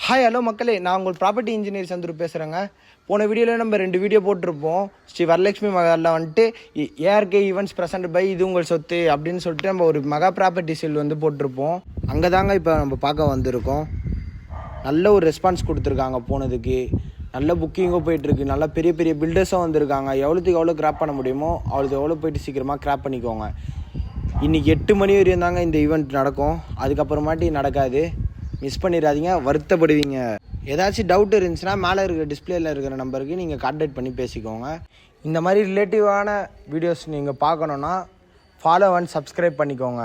Hi hello மக்களே, நான் உங்கள் ப்ராப்பர்ட்டி இன்ஜினியர் சந்துரு பேசுகிறேங்க. போன வீடியோவில் நம்ம 2 வீடியோ போட்டிருப்போம். ஸ்ரீ வரலட்சுமி மகாலில் வந்துட்டு ஏஆர்கே ஈவெண்ட்ஸ் ப்ரெசென்ட் பை இது உங்கள் சொத்து அப்படின்னு சொல்லிட்டு நம்ம ஒரு மெகா ப்ராப்பர்ட்டி சேல் வந்து போட்டிருப்போம். அங்கே தாங்க இப்போ நம்ம பார்க்க வந்திருக்கோம். நல்ல ஒரு ரெஸ்பான்ஸ் கொடுத்துருக்காங்க. போனதுக்கு நல்ல புக்கிங்கும் போயிட்டுருக்கு. நல்ல பெரிய பெரிய பில்டர்ஸும் வந்திருக்காங்க. எவ்வளோத்துக்கு எவ்வளோ கிராப் பண்ண முடியுமோ அவ்வளோத்துக்கு எவ்வளோ போயிட்டு சீக்கிரமாக கிராப் பண்ணிக்கோங்க. இன்றைக்கி 8 மணி வரையும் தாங்க இந்த ஈவெண்ட் நடக்கும். அதுக்கப்புறமாட்டி நடக்காது. மிஸ் பண்ணிடாதீங்க, வருத்தப்படுவீங்க. ஏதாச்சும் டவுட் இருந்துச்சுன்னா மேலே இருக்கிற டிஸ்பிளேயில் இருக்கிற நம்பருக்கு நீங்கள் கான்டாக்ட் பண்ணி பேசிக்கோங்க. இந்த மாதிரி ரிலேட்டிவான வீடியோஸ் நீங்கள் பார்க்கணுன்னா ஃபாலோ அண்ட் சப்ஸ்கிரைப் பண்ணிக்கோங்க.